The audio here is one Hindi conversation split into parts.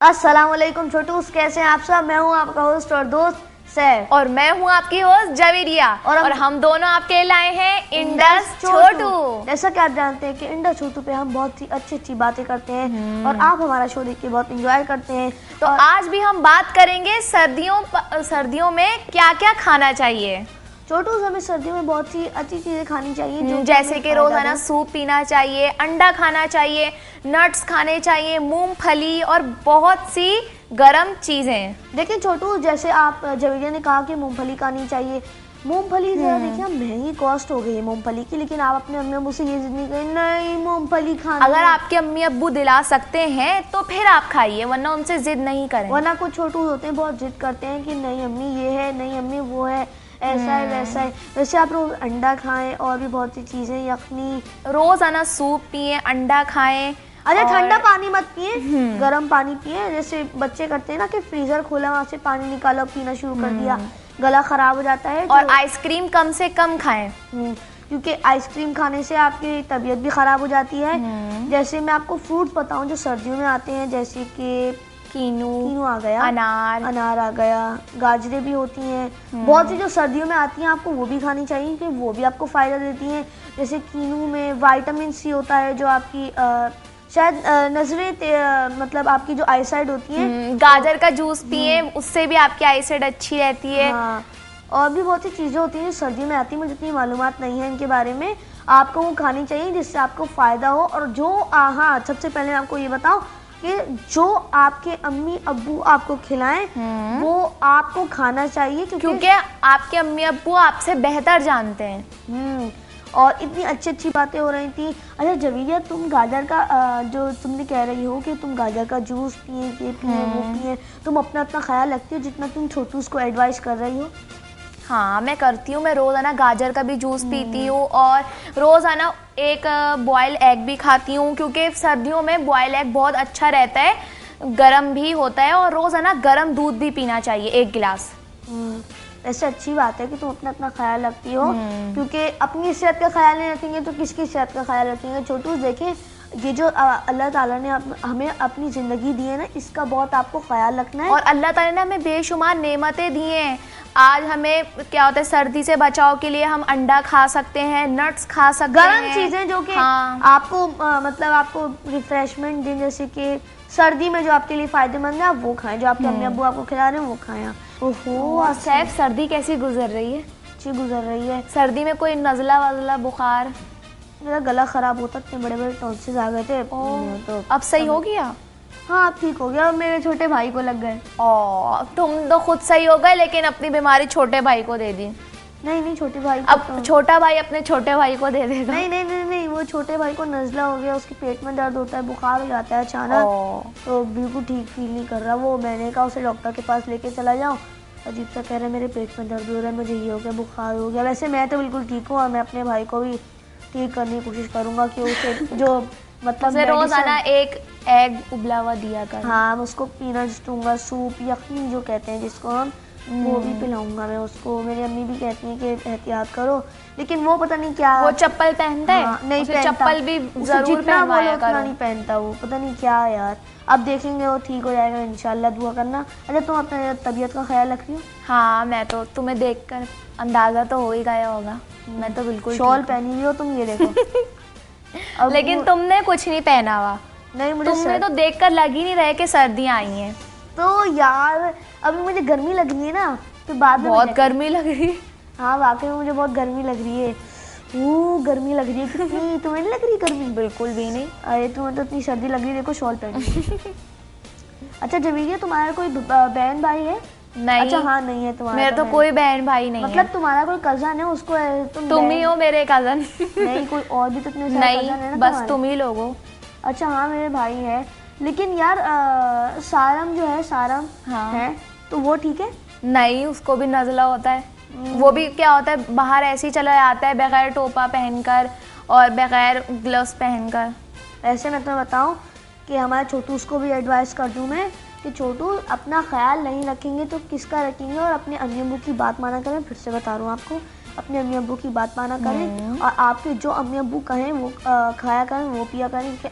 अस्सलामुअलैकुम छोटूस, कैसे हैं आप सब। मैं हूं आपका होस्ट और दोस्त सैफ, और मैं हूं आपकी होस्ट जवेरिया, और हम दोनों आपके लिए लाए हैं इंडस छोटू। जैसा कि आप जानते हैं कि इंडस छोटू पे हम बहुत ही अच्छी अच्छी बातें करते हैं और आप हमारा शो देख के बहुत एंजॉय करते हैं। तो आज भी हम बात करेंगे सर्दियों में क्या क्या खाना चाहिए। छोटू, हमें सर्दियों में बहुत ही अच्छी चीजें खानी चाहिए, जो जैसे कि रोजाना सूप पीना चाहिए, अंडा खाना चाहिए, नट्स खाने चाहिए, मूंगफली और बहुत सी गरम चीजें। देखिए छोटू, जैसे आप जवेरिया ने कहा कि मूंगफली खानी चाहिए। मूंगफली देखिए महंगी कॉस्ट हो गई है मूंगफली की, लेकिन आप अपने अम्मी अब्बू से ये जिद नहीं करें नहीं मूंगफली खाना। अगर आपके अम्मी अब्बू दिला सकते हैं तो फिर आप खाइए, वरना उनसे जिद नहीं करें। वरना कुछ छोटू होते हैं बहुत जिद करते हैं कि नहीं अम्मी ये है, नहीं अम्मी वो है, ऐसा है वैसा है। वैसे आप रोज अंडा खाएं और भी बहुत सी चीजें, यखनी, रोजाना सूप पिए, अंडा खाएं। अरे ठंडा पानी मत पिए, गर्म पानी पिए। जैसे बच्चे करते हैं ना कि फ्रीजर खोला, वहाँ से पानी निकाला, पीना शुरू कर दिया, गला खराब हो जाता है। और आइसक्रीम कम से कम खाएं, क्योंकि आइसक्रीम खाने से आपकी तबीयत भी खराब हो जाती है। जैसे मैं आपको फ्रूट्स बताऊं जो सर्दियों में आते हैं, जैसे कि कीनू आ गया, अनार आ गया, गाजरें भी होती हैं। बहुत सी जो सर्दियों में आती हैं आपको वो भी खानी चाहिए, क्योंकि वो भी आपको फ़ायदा देती हैं। जैसे कीनू में विटामिन सी होता है, जो आपकी शायद नजरें मतलब आपकी जो आईसाइट होती है। गाजर का जूस पिए, उससे भी आपकी आईसाइट अच्छी रहती है। हाँ, और भी बहुत सी चीज़ें होती हैं जो सर्दियों में आती हैं, मुझे इतनी मालूमात नहीं है इनके बारे में। आपको वो खानी चाहिए जिससे आपको फ़ायदा हो। और जो हाँ, सबसे पहले आपको ये बताओ कि जो आपके अम्मी अब्बू आपको खिलाएं वो आपको खाना चाहिए, क्योंकि आपके अम्मी अब्बू आपसे बेहतर जानते हैं। और इतनी अच्छी अच्छी बातें हो रही थी। अच्छा जवेरिया, तुम गाजर का जो तुमने कह रही हो कि तुम गाजर का जूस पिए, ये पिए, वो पिए, तुम अपना ख्याल रखती हो जितना तुम छोटू उसको एडवाइस कर रही हो? हाँ, मैं करती हूँ। मैं रोज़ाना गाजर का भी जूस पीती हूँ और रोज़ाना एक बॉयल एग भी खाती हूँ, क्योंकि सर्दियों में बॉयल एग बहुत अच्छा रहता है, गर्म भी होता है। और रोज़ाना गर्म दूध भी पीना चाहिए 1 गिलास। ऐसे अच्छी बात है कि तुम अपना ख्याल रखती हो, क्योंकि अपनी सेहत का ख्याल नहीं रखेंगे तो किसकी सेहत का ख्याल रखेंगे। छोटू देखें, ये जो अल्लाह ताला ने हमें अपनी ज़िंदगी दी है ना, इसका बहुत आपको ख्याल रखना है। और अल्लाह ताला ने हमें बेशुमार नेमतें दी हैं। आज हमें क्या होता है, सर्दी से बचाव के लिए हम अंडा खा सकते हैं, नट्स खा सकते हैं, गर्म चीज़ें जो कि आपको मतलब आपको रिफ्रेशमेंट दें, जैसे कि सर्दी में जो आपके लिए फ़ायदेमंद है आप वो खाएं, जो आपके अम्मी अब्बू आपको खिला रहे हैं वो खाएं। ओहो सैफ, सर्दी कैसी गुजर रही है? अच्छी गुजर रही है। सर्दी में कोई नज़ला वज़ला, बुखार? मेरा गला ख़राब होता, इतने बड़े बड़े टॉन्सिल्स आ गए थे। तो अब सही हो गया? हाँ, अब ठीक हो गया। और मेरे छोटे भाई को लग गए। तुम तो खुद सही हो गए, लेकिन अपनी बीमारी छोटे भाई को दे दी। नहीं, छोटे भाई को अब छोटा भाई अपने छोटे भाई को दे देगा। नहीं, वो छोटे भाई को नज़ला हो गया, उसके पेट में दर्द होता है, बुखार हो जाता है अचानक, तो बिल्कुल ठीक फील नहीं कर रहा वो। मैंने कहा उसे डॉक्टर के पास लेके चला जाओ, अजीब सा कह रहा है मेरे पेट में दर्द हो रहा है, मुझे ये हो गया, बुखार हो गया। वैसे मैं तो बिल्कुल ठीक हूँ और मैं अपने भाई को भी ठीक करने की कोशिश करूँगा कि उसे जो मतलब रोज़ाना एक एग उबला हुआ दिया कर। हाँ, उसको पीना दूंगा, सूप यखनी जो कहते हैं जिसको हम, वो भी पिलाऊंगा मैं उसको। मेरी अम्मी भी कहती हैं कि एहतियात करो, लेकिन वो पता नहीं क्या, वो चप्पल पहनता है? नहीं पहनता, चप्पल भी जरूर पहनवाया करो। नहीं पहनता वो, पता नहीं क्या यार। अब देखेंगे, वो ठीक हो जाएगा इंशाल्लाह, दुआ करना। अच्छा तुम अपने तबीयत का ख्याल रख रही हो? हाँ, मैं तो, तुम्हें देखकर अंदाजा तो हो ही गया होगा, मैं तो बिल्कुल शॉल पहनी हुई हो तुम, ये देखो। लेकिन तुमने कुछ नहीं पहना हुआ। नहीं, मुझे तुमने तो देखकर लग ही नहीं रहे कि सर्दियाँ आई हैं। तो यार अभी मुझे गर्मी लग रही है ना, तो बाद में बहुत गर्मी लग रही है। हाँ, वाकई में मुझे बहुत गर्मी लग रही है। गर्मी लग रही है कितनी। तुम्हें नहीं लग रही गर्मी? बिल्कुल भी नहीं। अरे तुम्हें तो इतनी सर्दी लग रही है, देखो शॉल पहनी। अच्छा जवेरिया, तुम्हारा कोई बहन भाई है? नहीं। अच्छा हाँ, नहीं है तुम्हारा? मेरा तो कोई बहन भाई नहीं मतलब है। तुम्हारा कोई कजन है, उसको तुम ही हो मेरे कजन। नहीं, कोई और भी तो इतने सारे नहीं, कजन है ना, बस तुम ही लोग हो। अच्छा हाँ, मेरे भाई है, लेकिन यार सारम जो है, सारम है, तो वो ठीक है? नहीं, उसको भी नज़ला होता है। वो भी क्या होता है, बाहर ऐसे ही चला जाता है बगैर टोपा पहनकर और बगैर ग्लव्स पहनकर। ऐसे मैं तुम्हें बताऊं कि हमारे छोटू उसको भी एडवाइस कर दूं मैं कि छोटू अपना ख्याल नहीं रखेंगे तो किसका रखेंगे, और अपने अम्मी अब्बू की बात माना करें। फिर से बता रहा हूँ आपको अपने अम्मी अब्बू की बात माना करें और आपके जो अम्मी अब्बू कहें वो खाया करें, वो पिया करें कि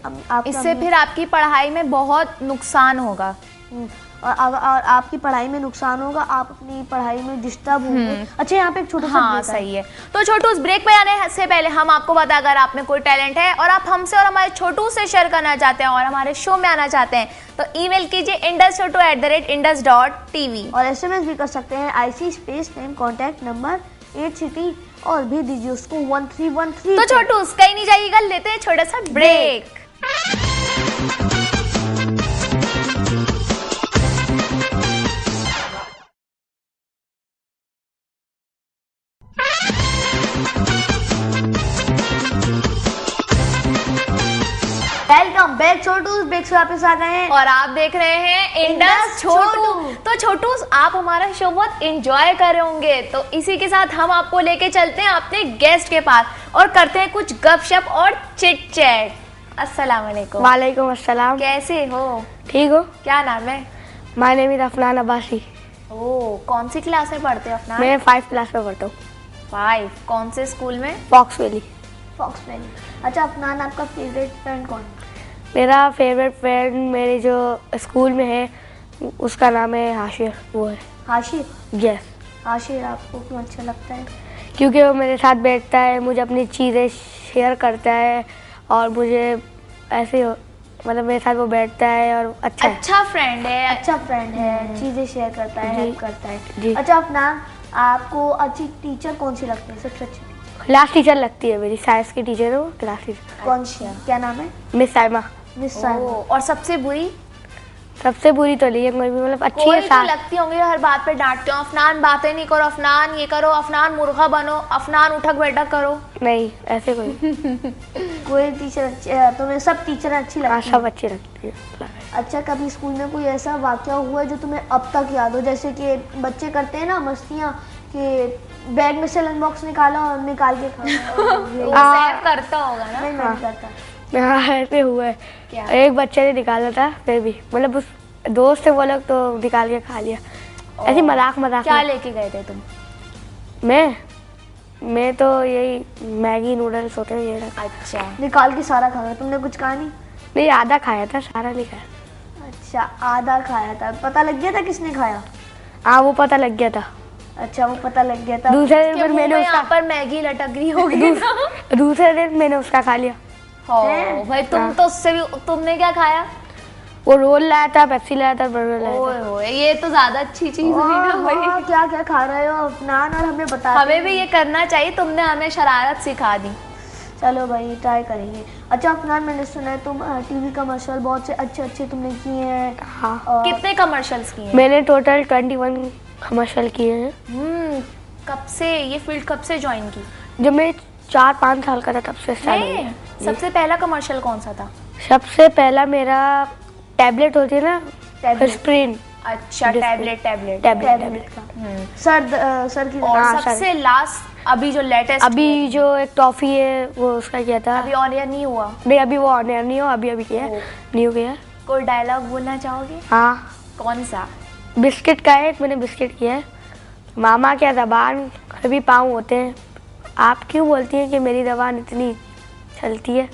इससे फिर आपकी पढ़ाई में बहुत नुकसान होगा और आपकी पढ़ाई में नुकसान होगा, आप अपनी पढ़ाई में डिस्टर्ब होंगे। अच्छा, यहाँ पे एक छोटा सा हाँ सही है। तो छोटू, उस ब्रेक पे आने से पहले हम आपको बता, अगर आप में कोई टैलेंट है और आप हमसे और हमारे छोटू से शेयर करना चाहते हैं और हमारे शो में आना चाहते हैं तो ईमेल कीजिए induschotu@indus.tv और SMS भी कर सकते हैं IC space name contact number 8 city और भेज दीजिए उसको 1313। तो छोटू कहीं नहीं जाइएगा, लेते हैं छोटा सा ब्रेक। वेलकम बैक छोटू, ब्रेक से वापस आ गए हैं और आप देख रहे हैं इंडस छोटू। तो छोटू, आप हमारा शो बहुत एंजॉय कर रहे होंगे, तो इसी के साथ हम आपको लेके चलते हैं अपने गेस्ट के पास और करते हैं कुछ गपशप और चिट चैट। अस्सलाम वालेकुम। वालेकुम अस्सलाम। कैसे हो? ठीक हो? क्या नाम है? My name is Afnan Abbasi. Oh, कौन सी क्लास में पढ़ते हो अफनान? मैं 5 क्लास में पढ़ता हूँ। 5? कौन से स्कूल में? Fox Valley. Fox Valley. अच्छा अफनान, आपका फेवरेट फ्रेंड कौन? मेरा फेवरेट फ्रेंड मेरे जो स्कूल में है उसका नाम है हाशिर। वो है हाशिर? यस। हाशिर आपको क्यों अच्छा लगता है? क्योंकि वो मेरे साथ बैठता है, मुझे अपनी चीज़ें शेयर करता है और मुझे ऐसे मतलब मेरे साथ वो बैठता है और अच्छा फ्रेंड है। अच्छा फ्रेंड है, चीज़ें शेयर करता है, हेल्प करता है जी। अच्छा अफनान, आपको अच्छी टीचर कौन सी लगती है? सबसे अच्छी क्लास टीचर लगती है मेरी, साइंस की टीचर है वो, क्लास टीचर। कौन सी? क्या नाम है? मिस साइमा। मिस साइमा। और सबसे बुरी? सबसे बुरी तो नहीं है कोई भी, मतलब अच्छी है। कोई तो लगती होंगी, हर बात पे डांटते हो, अफनान बातें नहीं करो, अफनान ये करो, अफनान मुर्गा बनो, अफनान उठक बैठक करो। नहीं ऐसे कोई कोई टीचर अच्छी, तुम्हें सब टीचर अच्छी लगती है? सब अच्छी लगती है। अच्छा, कभी स्कूल में कोई ऐसा वाकया हुआ है जो तुम्हें अब तक याद हो? जैसे कि बच्चे करते हैं ना मस्तियाँ कि बैग में से लंच बॉक्स निकाला और निकाल के खाया। सेव करता होगा ना? नहीं, मैं नहीं करता। हाँ ऐसे हुआ है। क्या? एक बच्चे ने निकाला था, फिर भी मतलब उस दोस्त थे वो लोग तो निकाल के खा लिया, ऐसी मजाक क्या में। लेके गए थे तुम? मैं तो यही मैगी नूडल्स होते हैं ये रखा। अच्छा, निकाल के सारा खा गया? तुमने कुछ कहा नहीं? नहीं आधा खाया था, सारा नहीं खाया। अच्छा, आधा खाया था। पता लग गया था किसने खाया? हाँ वो पता लग गया था। अच्छा, वो पता लग गया था। दूसरे दिन फिर मैंने यहाँ पर मैगी लटक रही होगी ना? दूसरे दिन मैंने उसका खा लिया। भाई तुम तो उससे भी, तुमने क्या खाया? वो रोल लाया था, पेप्सी लाया था, बर्गर लाया था। ओए होए, ये तो ज्यादा अच्छी चीज हुई ना भाई। क्या क्या खा रहे हो अफनान, और हमें बता। हमें भी ये करना चाहिए, तुमने हमें शरारत सिखा दी। चलो भाई, ट्राई करेंगे। अच्छा अफनान, मैंने सुना है तुम टीवी कमर्शियल बहुत से अच्छे अच्छे तुमने किए हैं। हाँ। कितने कमर्शियल्स किए? मैंने टोटल 21 कमर्शियल किए हैं। कब से ये फील्ड कब से ज्वाइन की? जब मैं 4-5 साल का था तब से स्टार्ट नहीं, सबसे पहला कमर्शियल कौन सा था? सबसे पहला मेरा टैबलेट होती है ना, स्क्रीन। अच्छा, टैबलेट का। सर की। और सबसे लास्ट अभी जो लेटेस्ट, अभी जो एक टॉफी है वो उसका किया था। अभी ऑन एयर नहीं हुआ? नहीं अभी वो ऑन एयर नहीं हुआ, अभी किया है, न्यू किया। कोई डायलॉग बोलना चाहोगे? हाँ। कौन सा? बिस्किट का है, मैंने बिस्किट किया है। मामा क्या ज़बान कभी पाँव होते हैं, आप क्यों बोलती हैं कि मेरी ज़बान इतनी चलती है?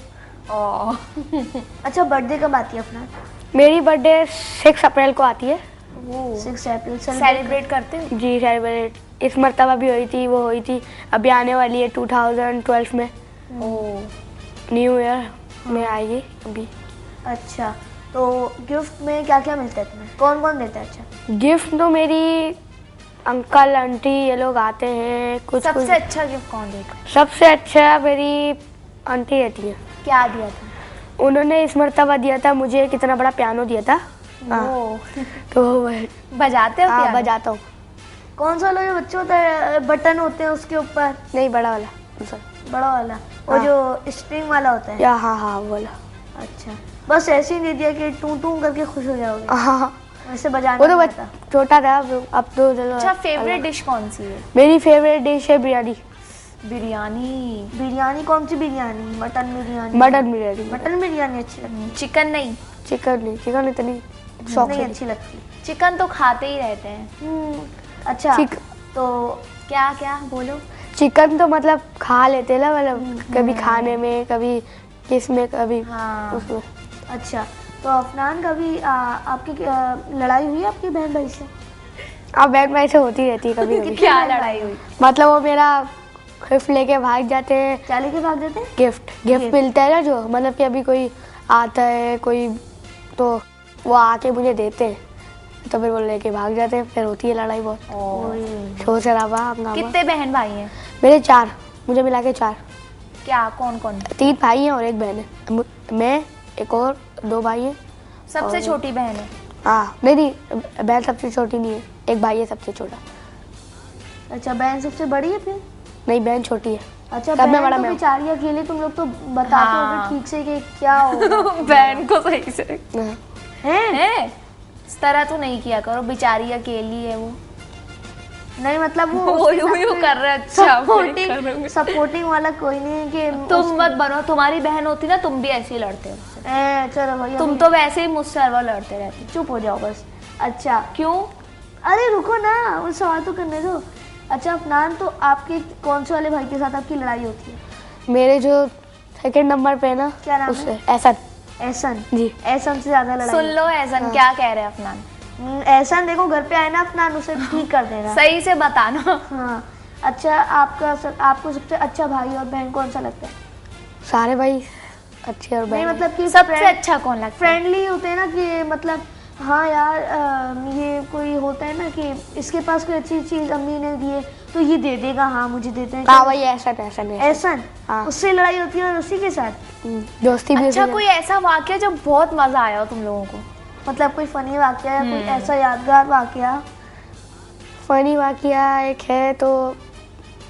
अच्छा, बर्थडे कब आती है अपना? मेरी बर्थडे 6 अप्रैल को आती है। 6 अप्रैल सेलिब्रेट करते हो? जी सेलिब्रेट, इस मरतबा भी हुई थी, वो हुई थी, अभी आने वाली है 2012 में। न्यू ईयर में आएगी अभी। अच्छा, तो गिफ्ट में क्या क्या मिलता है तुम्हें? कौन कौन देता है? अच्छा, गिफ्ट तो मेरी अंकल आंटी ये लोग आते हैं। सबसे अच्छा गिफ्ट कौन देगा? सबसे अच्छा मेरी आंटी रहती है। क्या दिया था? उन्होंने इस मरतबा दिया था मुझे, कितना बड़ा पियानो दिया था। तो बजाते हो? हाँ बजाता हूँ। कौन सा वाला जो बच्चे होता है बटन होते हैं उसके ऊपर? नहीं बड़ा वाला। बड़ा वाला, वो जो स्प्रिंग वाला होता है? हाँ हाँ वो वाला। अच्छा, बस ऐसे ही दे दिया कि टू टू करके खुश हो जाओगे? हाँ वैसे बजाना वो तो छोटा था, अब तो चलो। अच्छा, फेवरेट डिश कौन सी है? मेरी फेवरेट डिश है बिरयानी। बिरयानी कौन सी बिरयानी? मटन बिरयानी? मटन बिरयानी अच्छी लगती है। चिकन नहीं? चिकन इतनी नहीं अच्छी लगती। चिकन तो खाते ही रहते हैं। अच्छा, तो क्या बोलो? चिकन तो मतलब खा लेते ना, मतलब कभी खाने में, कभी किसमें, कभी उसमें। अच्छा, तो अफनान कभी आपकी लड़ाई हुई है आपकी बहन भाई से? अब बहन भाई से होती रहती है कभी कभी। क्या लड़ाई हुई? मतलब वो मेरा गिफ्ट लेके भाग जाते हैं। क्या लेके भाग जाते हैं? गिफ्ट मिलता है ना, जो मतलब कि अभी कोई आता है कोई, तो वो आके मुझे देते हैं, तो फिर वो लेके भाग जाते हैं, फिर होती है लड़ाई बहुत, शोर शराबा हंगामा। कितने बहन भाई हैं? मेरे 4, मुझे मिला के 4। क्या, कौन कौन? 3 भाई हैं और 1 बहन है, मैं, एक और 2 भाई हैं। सबसे छोटी बहन है? हाँ, नहीं बहन सबसे छोटी नहीं है, एक भाई है सबसे छोटा। अच्छा, बहन सबसे बड़ी है फिर? नहीं, बहन छोटी है। अच्छा, बहन तो बेचारी अकेली, तुम लोग तो बताते होगे ठीक से कि क्या होगा। बहन को सही से हैं? इस तरह तो नहीं किया करो, बेचारी अकेली है वो। नहीं मतलब वो यूं कर रहे। अच्छा, सपोर्टिंग वाला कोई नहीं है कि तुम मत बनो, तुम्हारी बहन होती ना तुम भी ऐसे ही लड़ते हो। चलो भैया, तुम तो वैसे ही मुझसे वो लड़ते रहते। चुप हो जाओ बस। अच्छा, क्यों? अरे रुको ना, वो सवाल तो करने दो। अच्छा अफनान, तो आपके कौन से वाले भाई के साथ आपकी लड़ाई होती है? मेरे जो 2nd नंबर पे है ना, क्या नाम उससे है? एहसन जी। एहसन से ज्यादा लड़ाई? सुन लो एहसन क्या कह रहे हैं अफनान। एहसन देखो घर पे आए ना अफनान, उसे ठीक कर देना। सही से बताना। हाँ। अच्छा, आपको सबसे अच्छा भाई और बहन कौन सा लगता है? सारे भाई अच्छे और बहन। नहीं मतलब कि सबसे अच्छा कौन लगता है? फ्रेंडली होते हैं ना, कि मतलब हाँ यार, ये कोई होता है ना कि इसके पास कोई अच्छी चीज अम्मी ने दी है तो ये दे देगा, हाँ मुझे देते हैं। हाँ वही एहसन। हाँ। उससे लड़ाई होती है और उसी के साथ दोस्ती भी। अच्छा, कोई ऐसा वाकया जो बहुत मजा आया हो तुम लोगों को? मतलब कोई फनी वाकया या कोई ऐसा यादगार वाकया? फनी वाकया एक है, तो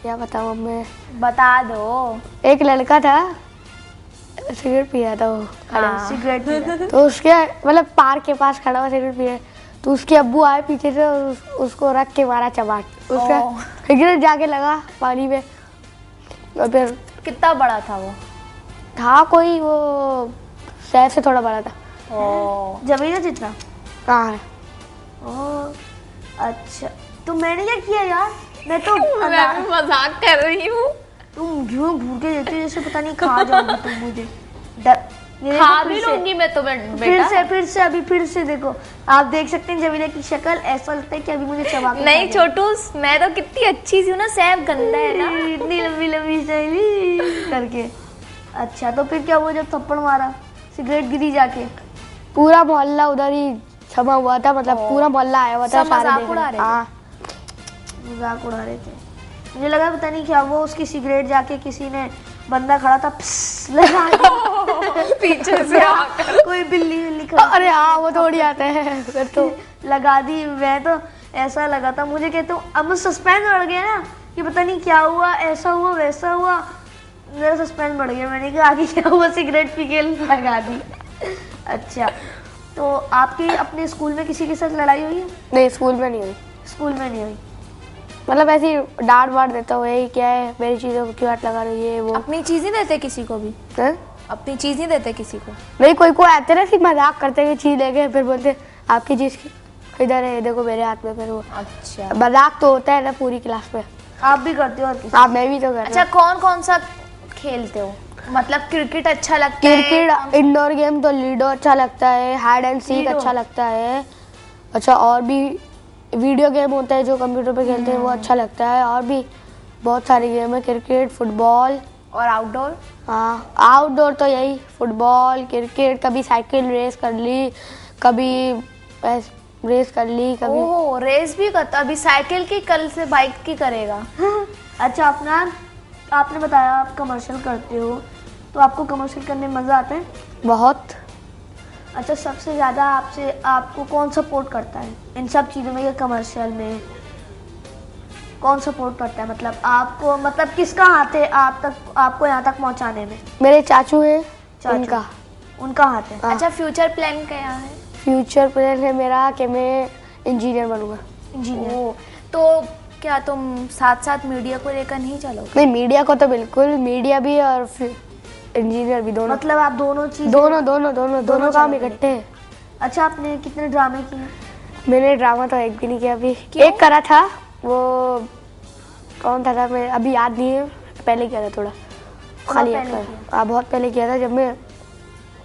क्या बताऊँ मैं? बता दो। एक लड़का था, सिगरेट पी रहा था वो, सिगरेट पी तो उसके मतलब पार्क के पास खड़ा हुआ सिगरेट पी रहा, तो उसके अब्बू आए पीछे से और उसको रख के मारा चबाट, उसका सिगरेट जाके लगा पानी में। और फिर कितना बड़ा था वो? था कोई वो शहर से थोड़ा बड़ा था। जमीना जितना? कहाँ है? अच्छा, तो मैंने क्या किया यार, मैं तो मैं मजाक कर रही हूँ। तुम यूं भूखे देते हो जैसे पता नहीं खा जाओगी तुम मुझे। खा भी लूंगी मैं तुम्हें बेटा। फिर से देखो, आप देख सकते हैं जमीना की शक्ल, ऐसा लगता है कि अभी मुझे चबा के नहीं छोटू, मैं तो कितनी अच्छी सी हूँ ना, सैफ गंदा है ना, इतनी लंबी लंबी शैली करके। अच्छा, तो फिर क्या हुआ जब थप्पड़ मारा, सिगरेट गिरी जाके? पूरा मोहल्ला उधर ही छमा हुआ था, मतलब पूरा मोहल्ला आया हुआ था, सारे मजाक उड़ा रहे थे। मजाक उड़ा रहे थे। मुझे लगा पता नहीं क्या, वो उसकी सिगरेट जाके किसी ने, बंदा खड़ा था लगा पीछे से कोई बिल्ली खड़ी। अरे हाँ, वो थोड़ी आता है फिर तो लगा दी। मैं तो ऐसा लगा था मुझे, कहते हूँ अब मुझे सस्पेंस बढ़ गया ना कि पता नहीं क्या हुआ, ऐसा हुआ वैसा हुआ, मेरा सस्पेंस बढ़ गया। मैंने कहा आगे क्या हुआ, सिगरेट पी के लगा दी। अच्छा, तो आपके अपने स्कूल में किसी के साथ लड़ाई हुई है? नहीं, स्कूल में नहीं हुई। स्कूल में नहीं हुई? मतलब ऐसी डांट वाट देता हूँ, यही क्या है मेरी चीजों को क्यों हाथ लगा रही है वो। अपनी चीज नहीं देते किसी को भी? अपनी चीज नहीं देते किसी को? नहीं, कोई आते ना सिर्फ मजाक करते हुए चीज लेके, फिर बोलते आपकी चीज इधर है, देखो मेरे हाथ में, फिर वो। अच्छा, मजाक तो होता है ना पूरी क्लास में। आप भी करते हो? आप? मैं भी तो करती हूँ। अच्छा, कौन सा खेलते हो? मतलब क्रिकेट अच्छा लगता है? क्रिकेट इंडोर गेम तो लूडो अच्छा लगता है, हाइड एंड सीक अच्छा लगता है। अच्छा, और भी वीडियो गेम होता है जो कंप्यूटर पे खेलते हैं, वो अच्छा लगता है। और भी बहुत सारे गेम है, क्रिकेट, फुटबॉल। और आउटडोर? हाँ, आउटडोर तो यही फुटबॉल, क्रिकेट, कभी साइकिल रेस कर ली, कभी रेस कर ली, कभी। ओह, रेस भी करता? अभी साइकिल की, कल से बाइक की करेगा। अच्छा अफनान, आपने बताया आप कमर्शियल करते हो, तो आपको कमर्शियल करने में मज़ा आता है? बहुत। अच्छा, सबसे ज़्यादा आपको कौन सपोर्ट करता है इन सब चीज़ों में, या कमर्शियल में कौन सपोर्ट करता है? मतलब आपको, मतलब किसका हाथ है आपको यहाँ तक पहुँचाने में? मेरे चाचू हैं, उनका हाथ है। अच्छा, फ्यूचर प्लान क्या है? फ्यूचर प्लान है मेरा कि मैं इंजीनियर बनूंगा। इंजीनियर? तो क्या तुम साथ साथ मीडिया को लेकर नहीं चलोगे? नहीं, मीडिया को तो बिल्कुल, मीडिया भी और इंजीनियर भी, दोनों। मतलब आप दोनों चीज़? दोनों काम इकट्ठे हैं। अच्छा, आपने कितने ड्रामे किए? मैंने ड्रामा तो एक भी नहीं किया अभी। एक करा था, वो कौन था मैं अभी याद नहीं है, पहले किया था थोड़ा खाली बहुत पहले किया था, जब मैं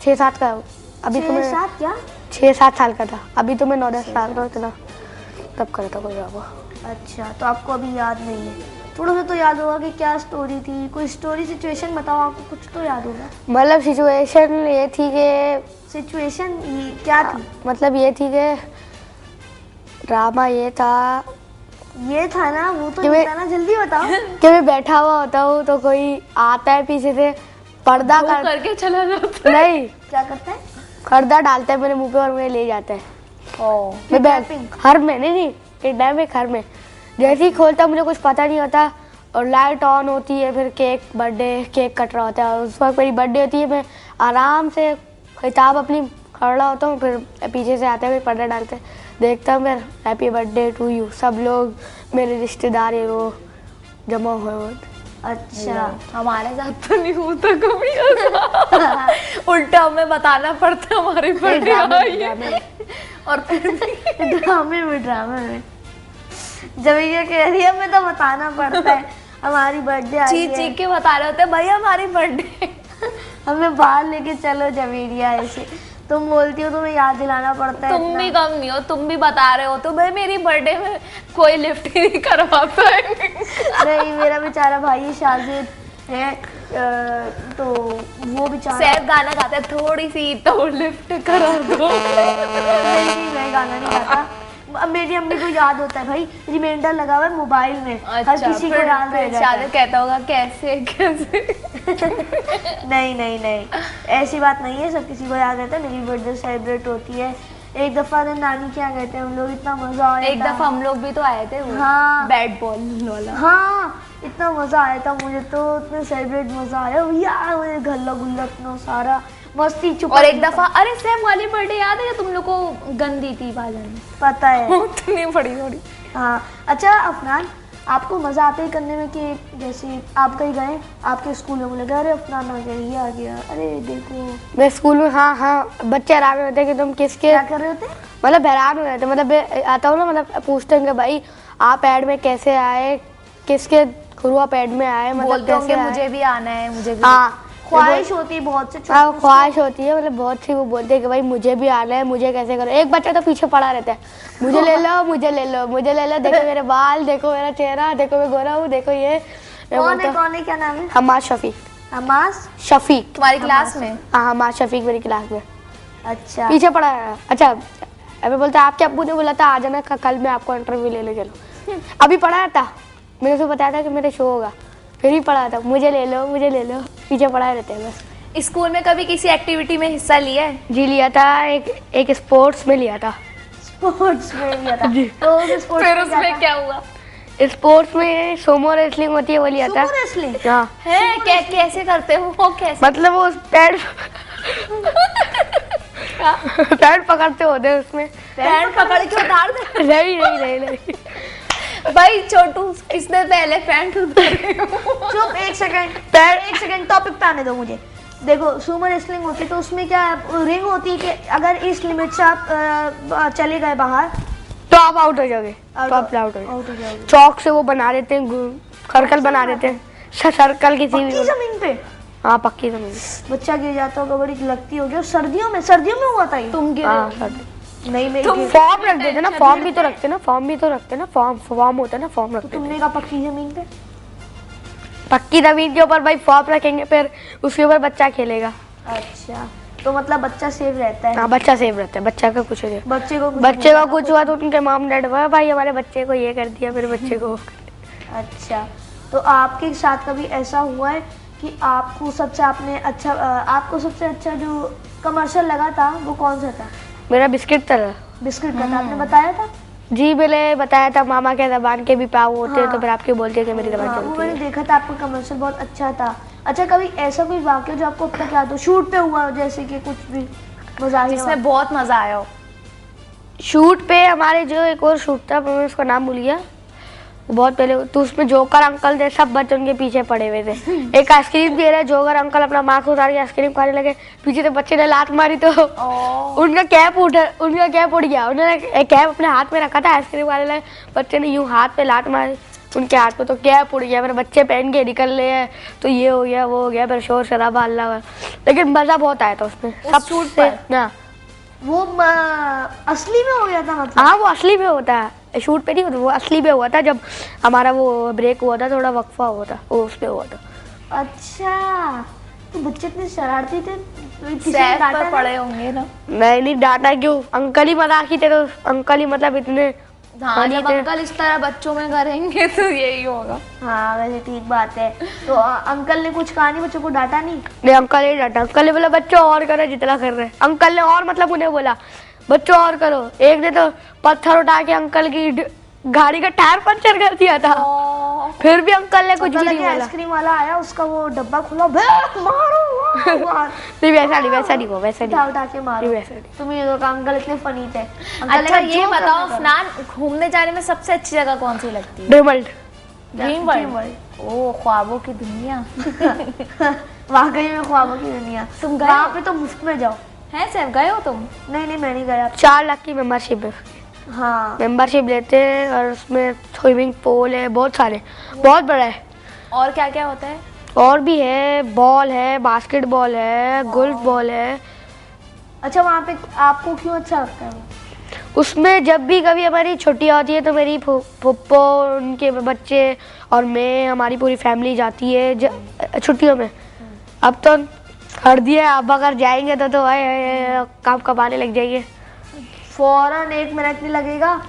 6-7 का, अभी तो मैं 6-7 क्या 6-7 साल का था, अभी तो मैं 9-10 साल का इतना तब करा था कोई ड्रामा। अच्छा, तो आपको अभी याद नहीं है, थोड़ा सा तो याद होगा कि क्या स्टोरी थी, कोई स्टोरी सिचुएशन बताओ, आपको कुछ तो याद होगा। मतलब सिचुएशन ये थी कि सिचुएशन क्या थी? मतलब ये थी कि ड्रामा ये था ना, वो तो बताना, जल्दी बताओ। कि मैं बैठा हुआ होता हूँ तो कोई आता है पीछे से पर्दा करके चला जाता है। नहीं, क्या करता है? पर्दा डालता है मेरे मुंह पे और मुझे ले जाता है। हर में नहीं किडनैपिंग, हर में जैसे ही खोलता मुझे कुछ पता नहीं होता और लाइट ऑन होती है, फिर केक कट रहा होता है, उस वक्त मेरी बर्थडे होती है, मैं आराम से किताब अपनी खड़ा होता हूँ, फिर पीछे से आते हैं पर्दा डालते हैं, देखता हूँ फिर हैप्पी बर्थडे टू यू, सब लोग मेरे रिश्तेदार है वो जमा हुए। अच्छा, हमारे साथ तो नहीं होता कभी ऐसा। उल्टा हमें बताना पड़ता है हमारी बर्थडे और फिर ड्रामे में जब ये कह रही है हमें तो बताना पड़ता है हमारी बर्थडे आई है, चीख के बता रहे होते भाई हमारी बर्थडे हमें बाहर लेके चलो जवेरिया, ऐसे तुम बोलती हो तुम्हें याद दिलाना पड़ता है। तुम भी कम नहीं हो, तुम भी बता रहे हो तो भाई मेरी बर्थडे में कोई लिफ्ट ही नहीं करवाता है। नहीं, मेरा बेचारा भाई शाजिद है, तो वो बेचारा सैफ गाना गाता है, थोड़ी सी तो लिफ्ट करा दो। नहीं, मैं गाना नहीं गाता, अब मेरी अम्मी को याद होता है भाई, रिमाइंडर लगा हुआ है मोबाइल में। अच्छा, हर किसी को याद रह जाता है। कहता होगा कैसे नहीं, ऐसी बात नहीं है, सब किसी को याद रहता है। मेरी बर्थडे सेलिब्रेट होती है। एक दफा नानी के यहाँ गए थे हम लोग, इतना मजा आया। एक दफा हम लोग भी तो आए थे, हाँ, बैट बॉल वाला। हाँ, इतना मजा आया था मुझे तो, इतना सेलिब्रेट मजा आया भैया, मुझे गल्ला गुल्ला इतना सारा मस्ती चुप। और एक दफा अरे सैम वाली बर्थडे याद है तुम लोग को, गंदी थी बाजन, पता है उतनी बड़ी थोड़ी। हाँ, अच्छा अफनान, आपको मजा आता है करने में कि जैसे आप कहीं गए, आपके स्कूल में मुझे अरे अफनान आ गया, ये आ गया, अरे देखो मैं स्कूल में, हाँ बच्चे हैरान हो जाते हैं कि तुम किसके क्या कर रहे होते, मतलब हैरान हो जाते, मतलब आता हूँ ना, मतलब पूछते हैं कि भाई आप ऐड में कैसे आए, किसके थ्रू आप ऐड में आए, मतलब कैसे आए? मुझे भी आना है, मुझे भी। हाँ, ख्वाहिश होती है बहुत से, ख्वाहिश होती है, मतलब बहुत सी वो बोलते हैं कि भाई मुझे भी आना है, मुझे कैसे करो। एक बच्चा तो पीछे पड़ा रहता है, मुझे ले लो मुझे ले लो मुझे ले लो, देखो मेरे बाल, देखो मेरा चेहरा, देखो मैं गोरा हूँ, देखो ये। कौन है, क्या नाम है? हमाद शफीक। तुम्हारी क्लास में? हाँ, हमाद शफीक मेरी क्लास में। अच्छा, पीछे पड़ा है। अच्छा, अभी बोलता आपके अब्बू ने बोला था आ जाना, कल मैं आपको इंटरव्यू लेने चलो। अभी पढ़ा था, मैंने उसे बताया था कि मेरा शो होगा, फिर ही पढ़ा था मुझे ले लो, पीछे पढ़ा रहते हैं बस। स्कूल में कभी किसी एक्टिविटी में हिस्सा लिया है? जी लिया था, एक स्पोर्ट्स में लिया था। स्पोर्ट्स में लिया था जी। तो फिर उसमें क्या हुआ? स्पोर्ट्स में सोमो रेसलिंग होती है, वो लिया था। सोमो रेसलिंग? हाँ। है, कैसे करते हो वो, कैसे? मतलब वो पैर पकड़ते होते हैं उसमें, पैर पकड़ के उतार दे। नहीं भाई छोटू, किसने पहले पैंट उतारी? चुप, एक सेकंड टॉपिक पे आने दो मुझे। देखो, सुमो रेसलिंग होती है तो उसमें क्या रिंग होती है कि अगर इस लिमिट से आप चले गए बाहर तो आप आउट हो जाओगे, चौक से वो बना देते हैं, सर्कल बना देते हैं, सर्कल किसी भी जमीन पे। हाँ, पक्की जमीन। बच्चा गिर जाता होगा, बड़ी लगती होगी। सर्दियों में हुआ था ये? तुम गिरे? नहीं, मैं फॉर्म रख देते ना, फॉर्म भी तो रखते ना, फॉर्म होता है ना, फॉर्म रखते। तुमने कहा पक्की जमीन पे? पक्की जमीन के ऊपर भाई फॉर्म रखेंगे, फिर उसके ऊपर बच्चा खेलेगा। अच्छा, तो मतलब बच्चा सेफ रहता है? हाँ, बच्चा सेफ रहता है, बच्चा का कुछ नहीं। बच्चे को कुछ हुआ तो उनके मॉम डैड हुआ भाई हमारे बच्चे को ये कर दिया, मेरे बच्चे को। अच्छा, तो आपके साथ कभी ऐसा हुआ है कि आपको सबसे अच्छा जो कमर्शियल लगा था वो कौन सा था? मेरा बिस्किट का था। आपने बताया था? जी, मैंने बताया था, मामा के जबान के भी पाव होते हैं। हाँ। तो फिर आपके बोलते हैं कि मेरी जबान चलती है। मैंने देखा था, आपका कमर्शियल बहुत अच्छा था। अच्छा, कभी ऐसा कोई वाक्य जो आपको अब तक याद हो, शूट पे हुआ जैसे कि कुछ भी मजाक, जिसमें बहुत मजा आया हो? शूट पे हमारे जो एक और शूट था, मैं उसका नाम भूल गया, बहुत पहले, तो उसमें जोकर अंकल थे, सब बच्चे उनके पीछे पड़े हुए थे। एक आइसक्रीम दे रहा, जोकर अंकल अपना मास्क उतार के आइसक्रीम खाने लगे, पीछे से बच्चे ने लात मारी तो उनका कैप उड़ गया। उन्होंने कैप अपने हाथ में रखा था, आइसक्रीम खाने लगे, बच्चे ने यूं हाथ पे लात मारी, उनके हाथ में तो कैप उड़ गया, मेरे बच्चे पहन के निकल रहे हैं तो ये हो गया वो हो गया, फिर शोर शराबा हल्ला हुआ, लेकिन मजा बहुत आया था उसमें सब शूट से ना। वो असली में हो गया था मतलब? हाँ वो असली में होता है, शूट पे नहीं होता, वो असली में हुआ था जब हमारा वो ब्रेक हुआ था, थोड़ा वक्फा हुआ था, वो उस पे हुआ था। अच्छा, तो बच्चे इतने शरारती थे, सैफ पर पड़े होंगे ना? नहीं डांटा क्यों, अंकल ही मजाकी थे, तो अंकल ही मतलब इतने हाँ, जब अंकल इस तरह बच्चों में करेंगे तो यही होगा। हाँ वैसे ठीक बात है। तो अंकल ने कुछ कहा नहीं, बच्चों को डांटा नहीं? नहीं अंकल ही डांटा, अंकल ने बोला बच्चों और करो जितना कर रहे हैं, अंकल ने और मतलब उन्हें बोला बच्चों और करो। एक ने तो पत्थर उठा के अंकल की गाड़ी का टायर पंचर कर दिया था, फिर भी अंकल ने कुछ भी नहीं बोला। आइसक्रीम वाला आया, उसका वो डब्बा खुला, मारो नहीं वैसा नहीं, वैसा नहीं, वो वैसा नहीं उठा के मारो, वैसा नहीं। तुम ये लोग अंकल इतने फनी थे। अच्छा ये बताओ अफनान, घूमने जाने में सबसे अच्छी जगह कौन सी लगती है? Dream world. ओ ख्वाबों की दुनिया। वाकई में ख्वाबों की दुनिया। तुम गए वहाँ पे तो मुफ्त में जाओ। हैं सैफ, गए हो तुम? नहीं मैं नहीं गया। 4 लाख की मेंबरशिप है। हाँ मेंबरशिप लेते हैं और उसमें स्विमिंग पूल है, बहुत सारे, बहुत बड़ा है। और क्या क्या होता है? और भी है, बॉल है, बास्केटबॉल है, गोल्फ बॉल है। अच्छा वहाँ पे आपको क्यों अच्छा लगता है? उसमें जब भी कभी हमारी छुट्टियाँ होती है तो मेरी फुप्पो, उनके बच्चे और मैं, हमारी पूरी फैमिली जाती है छुट्टियों में। अब तो कर दिया, अब अगर जाएंगे तो काम कमाने लग जाएंगे। फौरन 1 मिनट नहीं लगेगा,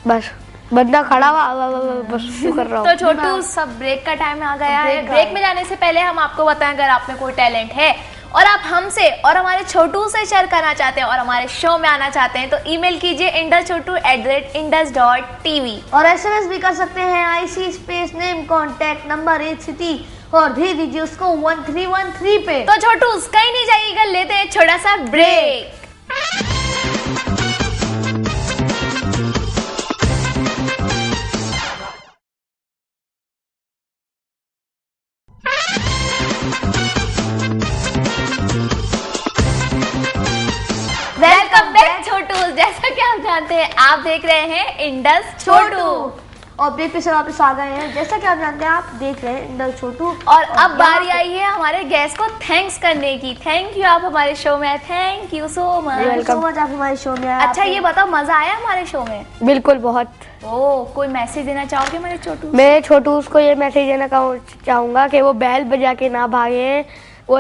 बस बंदा खड़ा हुआ बस कर रहा हूँ। तो छोटू सब ब्रेक का टाइम आ गया है। ब्रेक में जाने से पहले हम आपको बताएं, अगर आप में कोई टैलेंट है और आप हमसे और हमारे छोटू से शेयर करना चाहते हैं और हमारे शो में आना चाहते हैं तो ईमेल कीजिए induschotu@indus.tv और SMS भी कर सकते हैं IC space name contact number 1 city और भेज दीजिए उसको 1313 पे। तो छोटू कहीं नहीं जाइएगा, लेते हैं छोटा सा ब्रेक। वेलकम बैक छोटू। जैसा कि आप जानते हैं, आप देख रहे हैं इंडस छोटू और ब्रेक पे से वापस आ गए हैं। जैसा कि आप जानते हैं, आप देख रहे हैं इंडस छोटू। और अब बारी आई है हमारे गेस्ट को थैंक्स करने की। थैंक यू, आप हमारे शो में, थैंक यू सो मच। आप हमारे शो में आए। अच्छा ये बताओ, मजा आया हमारे शो में? बिल्कुल बहुत। कोई मैसेज देना चाहोगे मेरे छोटू? मैं छोटू उसको ये मैसेज देना चाहूँगा कि वो बैल बजा के ना भागे, वो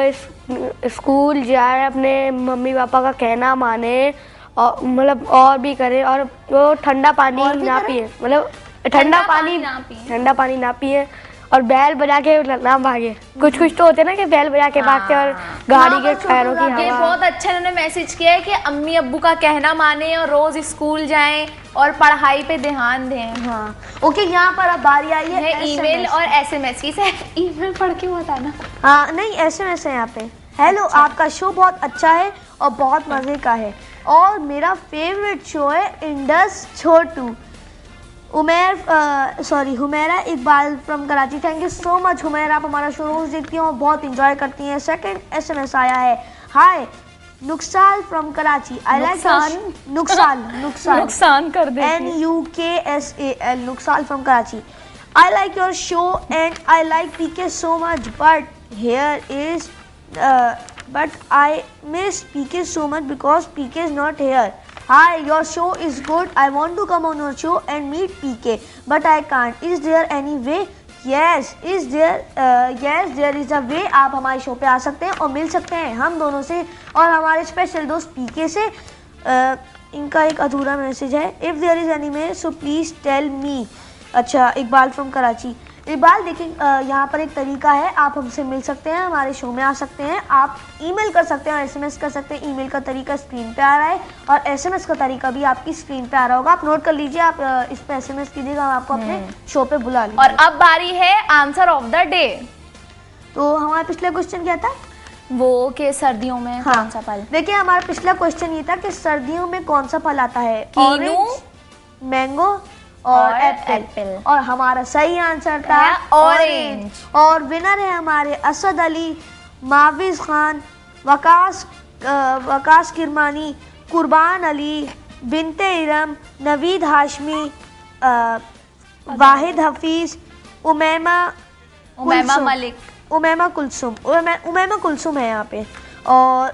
स्कूल जाए, अपने मम्मी पापा का कहना माने और मतलब और भी करे, और वो ठंडा पानी ना पिए, मतलब ठंडा पानी ना पिए और बैल बजा के ना भागे। कुछ तो होते हैं ना कि बैल बजा के भागते और गाड़ी के टायरों की हवा। ये बहुत अच्छा इन्होंने मैसेज किया है कि अम्मी अब्बू का कहना माने और रोज स्कूल जाएं और पढ़ाई पे ध्यान दें। हाँ ओके, यहाँ पर अब बारी आई है ईमेल और SMS की। ईमेल पढ़ के बताना। हाँ नहीं, SMS है यहाँ पे। हेलो, आपका शो बहुत अच्छा है और बहुत मजे का है और मेरा फेवरेट शो है Indus Chhotu. Humaira Iqbal from Karachi. Thank you so much Humaira, आप हमारा शो रोज देखती हैं और बहुत इंजॉय करती हैं। सेकंड SMS आया है, hi Nuksal from Karachi. I like नुकसान कर दे NUKSAL Nuksal from Karachi. I like your show and I like PK so much, but I miss PK so much because PK is not here. Hi, your show is good. I want to come on your show and meet PK, but I can't. Is there any way? Yes, there is a way. आप हमारे शो पे आ सकते हैं और मिल सकते हैं हम दोनों से और हमारे स्पेशल दोस्त PK से। इनका एक अधूरा मैसेज है, if there is any way so please tell me. अच्छा, इकबाल फ्रॉम कराची। इकबाल देखिए, यहाँ पर एक तरीका है, आप हमसे मिल सकते हैं, हमारे शो में आ सकते हैं, आप ईमेल कर सकते हैं और SMS कर सकते हैं। ईमेल का तरीका स्क्रीन पे आ रहा है और SMS का तरीका भी आपकी स्क्रीन पे आ रहा होगा, आप नोट कर लीजिए। आप इस पे SMS कीजिएगा, हम आपको अपने शो पे बुला लेंगे। और अब बारी है आंसर ऑफ द डे। तो हमारा पिछला क्वेश्चन क्या था? वो कि सर्दियों में कौन सा फल? देखिए, हमारा पिछला क्वेश्चन ये था कि सर्दियों में कौन सा फल आता है, कीनू, मैंगो और एप्पल। और हमारा सही आंसर था ऑरेंज। और विनर है हमारे असद अली, माविज खान, वकास किरमानी, कुर्बान अली, बिनते इरम, नवीद हाशमी, वाहिद हफीज, उमैमा मलिक, उमैमा कुलसुम है यहाँ पे। और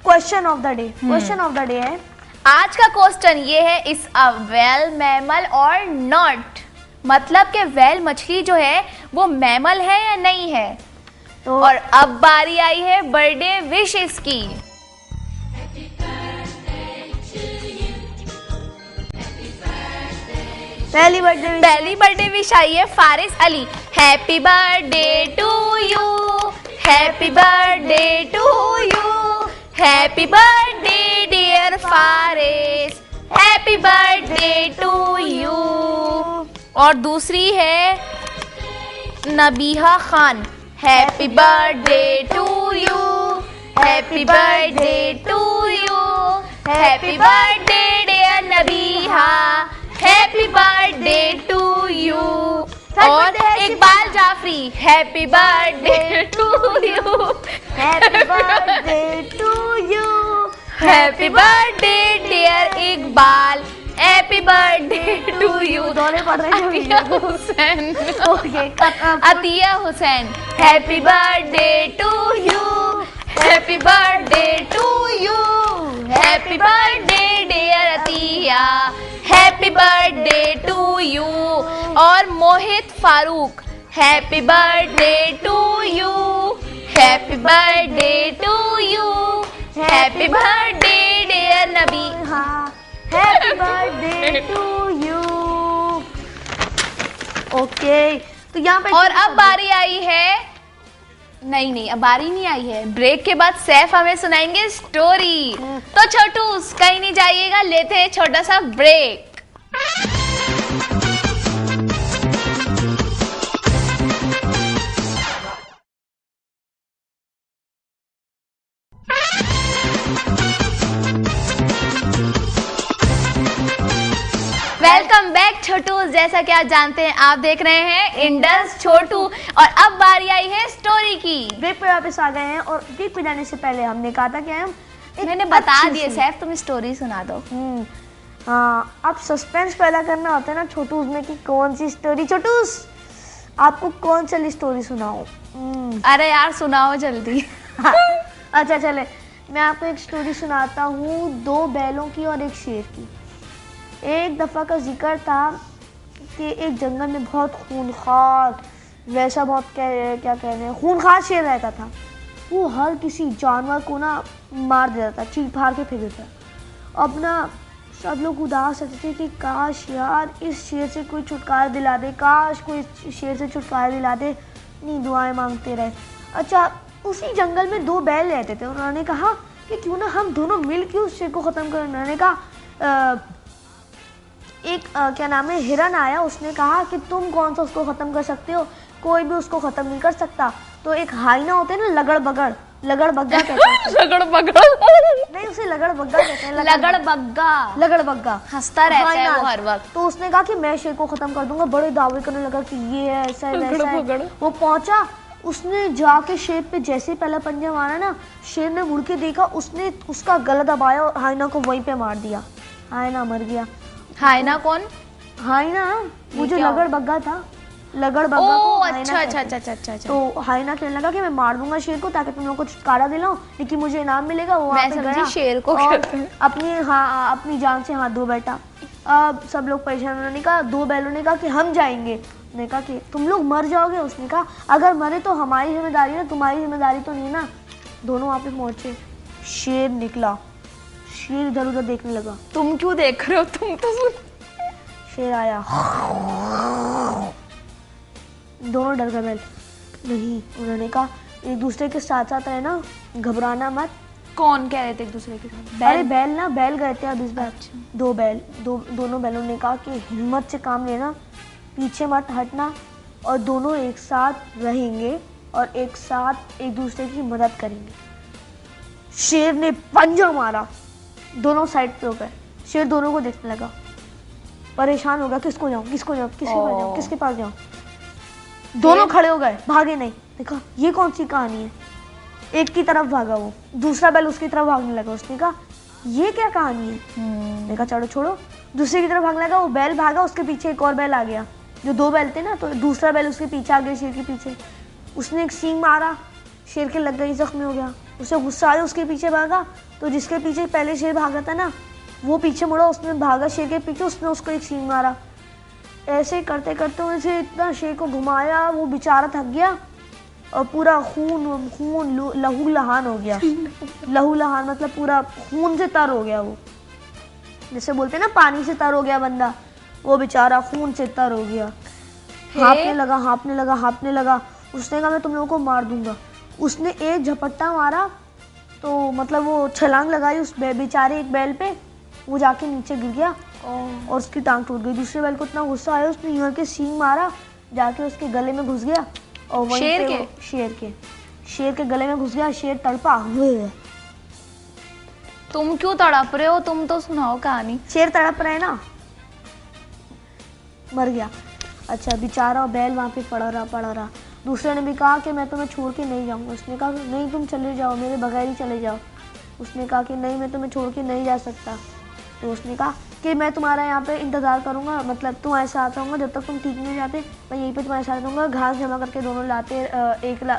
क्वेश्चन ऑफ द डे है, आज का क्वेश्चन ये है, इज अ व्हेल मैमल और नॉट? मतलब कि व्हेल मछली जो है वो मैमल है या नहीं है। तो और अब बारी आई है बर्थडे विशेस की। पहली बर्थडे विश आई है Faris Ali. Happy birthday to you, happy birthday to you, happy birthday dear Faris, happy birthday to you. और दूसरी है Nabiha Khan. Happy birthday to you, happy birthday to you, happy birthday dear Nabiha, happy birthday to you. और Iqbal Jafri. Happy birthday to you, happy birthday to you, happy birthday dear Iqbal, happy birthday to you. दोनों पढ़ रहे हैं Hussain, okay. Atiya Hussain. Happy birthday to you, happy birthday to you, happy birthday dear Atiya, happy birthday to you. और Mohit Farooq. Happy birthday to you, happy birthday to you, happy birthday dear Nabi, happy birthday to you. Okay, तो यहाँ पे और अब बारी आई है, नहीं अब बारी नहीं आई है, ब्रेक के बाद सैफ हमें सुनाएंगे स्टोरी। तो छोटू कहीं नहीं जाइएगा, लेते हैं छोटा सा ब्रेक। वेलकम बैक छोटू। जैसा कि आप जानते हैं, आप देख रहे हैं इंडस छोटू, और अब बारी आई है स्टोरी की। ब्रेक पे वापस आ गए हैं, और ब्रेक पे जाने से पहले हमने कहा था कि हम मैंने बता दिए सैफ, तुम स्टोरी सुना दो। हाँ, अब सस्पेंस पैदा करना होता है ना छोटूस में कि कौन सी स्टोरी। छोटूस, आपको कौन सी स्टोरी सुनाऊं? अरे यार सुनाओ जल्दी। अच्छा चले, मैं आपको एक स्टोरी सुनाता हूँ, 2 बैलों की और एक शेर की। एक दफ़ा का जिक्र था कि एक जंगल में बहुत खूनखार, वैसा बहुत क्या कहने हैं, खूनखार शेर रहता था। वो हर किसी जानवर को ना मार देता था, चीर फाड़ के फेंक देता था। अब ना सब लोग उदास रहते थे कि काश यार इस शेर से कोई छुटकारा दिला दे, काश कोई इस शेर से छुटकारा दिला दे, नहीं दुआएं मांगते रहे। अच्छा, उसी जंगल में 2 बैल रहते थे। उन्होंने कहा कि क्यों ना हम दोनों मिल के उस शेर को ख़त्म करें। उन्होंने कहा क्या नाम है, हिरन आया, उसने कहा कि तुम कौन सा उसको ख़त्म कर सकते हो, कोई भी उसको ख़त्म नहीं कर सकता। तो एक हाइना होते हैं ना, लगड़ बग्गा कहते हैं। लगड़ बग्गा नहीं, उसे लगड़ बग्गा कहते हैं। लगड़ बग्गा हंसता रहता है वो हर वक्त। तो उसने कहा कि मैं शेर को ख़त्म कर दूंगा, बड़े दावे करने लगा कि ये है, ऐसा है, वैसा है। वो पहुंचा, उसने जाके शेर पे जैसे पहला पंजा मारा ना, शेर ने मुड़ के देखा, उसने उसका गला दबाया और हाइना को वहीं पे मार दिया। हाइना मर गया। हाइना कौन? हाइना वो जो लगड़ बग्गा था, लगड़ बग्गा को अच्छा। तो हाइना कहने लगा कि मैं मार दूंगा शेर को ताकि तुम लोग को छुटकारा दिलाऊं, लेकिन मुझे इनाम मिलेगा। वो वहाँ पे गया शेर को अपनी जान से हाथ धो बैठा। अब सब लोग परेशान। उन्होंने कहा, 2 बैलों ने कहा कि हम जाएंगे। उसने कहा कि तुम लोग मर जाओगे। उसने कहा अगर मरे तो हमारी जिम्मेदारी है, तुम्हारी जिम्मेदारी तो नहीं ना। दोनों वहाँ पे पहुंचे, शेर निकला, शेर इधर उधर देखने लगा। तुम क्यों देख रहे हो, तुम तो सुन। शेर आया, दोनों डर गए बैल। नहीं, उन्होंने कहा एक दूसरे के साथ साथ रहना, घबराना मत। कौन कह रहे थे एक दूसरे के साथ? अरे बैल गए थे अब इस बार। 2 बैल, दोनों बैलों ने कहा कि हिम्मत से काम लेना, पीछे मत हटना, और दोनों एक साथ रहेंगे और एक साथ एक दूसरे की मदद करेंगे। शेर ने पंजा मारा, दोनों साइड पे हो गए। शेर दोनों को देखने लगा, परेशान हो गया, किसको जाऊं, किसके पास जाऊं। दोनों खड़े हो गए, भागे नहीं। देखा ये कौन सी कहानी है। एक की तरफ भागा वो, दूसरा बैल उसकी तरफ भागने लगा। उसने कहा ये क्या कहानी है। देखा चलो छोड़ो, दूसरे की तरफ भागने लगा, वो बैल भागा, उसके पीछे एक और बैल आ गया, जो 2 बैल थे ना, तो दूसरा बैल उसके पीछे आ गया, शेर के पीछे। उसने एक सींग मारा, शेर के लग गई, जख्मी हो गया। उसे गुस्सा आया, उसके पीछे भागा, तो जिसके पीछे पहले शेर भागा था ना, वो पीछे मुड़ा, उसने भागा शेर के पीछे, उसने उसको एक सींग मारा। ऐसे करते करते उसे इतना शेर को घुमाया, वो बेचारा थक गया और पूरा खून खून लहू लहान हो गया। लहू लहान मतलब पूरा खून से तर हो गया। वो जैसे बोलते हैं ना पानी से तर हो गया बंदा, वो बेचारा खून से तर हो गया। हाँफने लगा, हाँफने लगा, हाँफने लगा। उसने कहा मैं तुम लोगों को मार दूंगा। उसने एक झपट्टा मारा तो मतलब वो छलांग लगाई उस बेचारे एक बैल पे, वो जाके नीचे गिर गया और उसकी टांग टूट गई। दूसरे बैल को इतना गुस्सा आया, उसने यूं के सींग मारा, जाके उसके गले में घुस गया और वहीं शेर के गले में घुस गया। शेर तड़पा। तुम क्यों तड़प रहे हो? तुम तो सुनाओ कहानी। शेर तड़प रहे ना, मर गया। अच्छा, बेचारा बैल वहाँ पे पड़ा रहा। दूसरे ने भी कहा कि मैं तुम्हें छोड़ के नहीं जाऊँगा। उसने कहा नहीं तुम चले जाओ, मेरे बगैर ही चले जाओ। उसने कहा कि नहीं मैं तुम्हें छोड़ के नहीं जा सकता। तो उसने कहा कि मैं तुम्हारा यहाँ पे इंतज़ार करूँगा, मतलब तुम्हारे साथ रहूँगा जब तक तुम ठीक नहीं हो जाते, मैं यहीं पे तुम्हारे साथ रहूँगा। घास जमा करके दोनों लाते,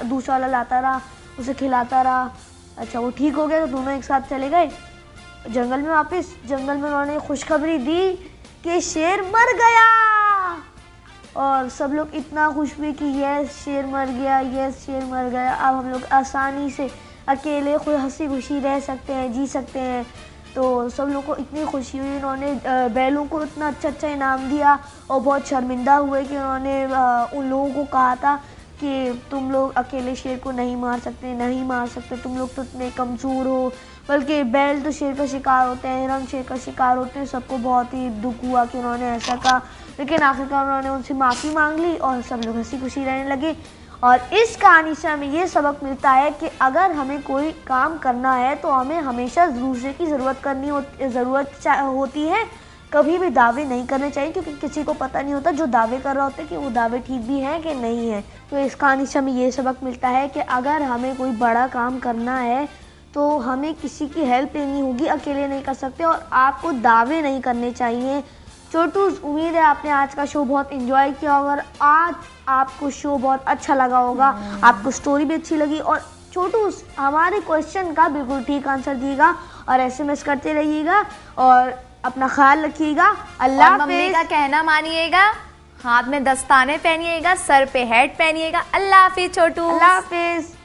दूसरा वाला लाता रहा, उसे खिलाता रहा। अच्छा, वो ठीक हो गया तो दोनों एक साथ चले गए जंगल में वापस। जंगल में उन्होंने खुशखबरी दी कि शेर मर गया और सब लोग इतना खुश हुए कि यस शेर मर गया, यस शेर मर गया। अब हम लोग आसानी से अकेले हंसी खुशी रह सकते हैं, जी सकते हैं। तो सब लोग को इतनी खुशी हुई, उन्होंने बैलों को इतना अच्छा इनाम दिया और बहुत शर्मिंदा हुए कि उन्होंने उन लोगों को कहा था कि तुम लोग अकेले शेर को नहीं मार सकते, तुम लोग तो इतने कमज़ोर हो। बल्कि बैल तो शेर का शिकार होते हैं, हिरण शेर का शिकार होते हैं। सबको बहुत ही दुख हुआ कि उन्होंने ऐसा कहा, लेकिन आखिरकार उन्होंने उनसे माफ़ी मांग ली और सब लोग हंसी खुशी रहने लगे। और इस कहानी से हमें ये सबक मिलता है कि अगर हमें कोई काम करना है तो हमें हमेशा दूसरे की ज़रूरत होती है। कभी भी दावे नहीं करने चाहिए, क्योंकि किसी को पता नहीं होता जो दावे कर रहा होता है कि वो दावे ठीक भी हैं कि नहीं है। तो इस कहानी से हमें ये सबक मिलता है कि अगर हमें कोई बड़ा काम करना है तो हमें किसी की हेल्प लेनी होगी, अकेले नहीं कर सकते। और आपको दावे नहीं करने चाहिए। छोटू, उम्मीद है आपने आज का शो बहुत एंजॉय किया होगा और आज आपको शो बहुत अच्छा लगा होगा, आपको स्टोरी भी अच्छी लगी। और छोटू, हमारे क्वेश्चन का बिल्कुल ठीक आंसर दिएगा और SMS करते रहिएगा और अपना ख्याल रखिएगा। अल्लाह हाफ़िज़। मम्मी का कहना मानिएगा, हाथ में दस्ताने पहनिएगा, सर पे हैट पहनिएगा। अल्लाह हाफिज़ छोटू। अल्लाह हाफिज़।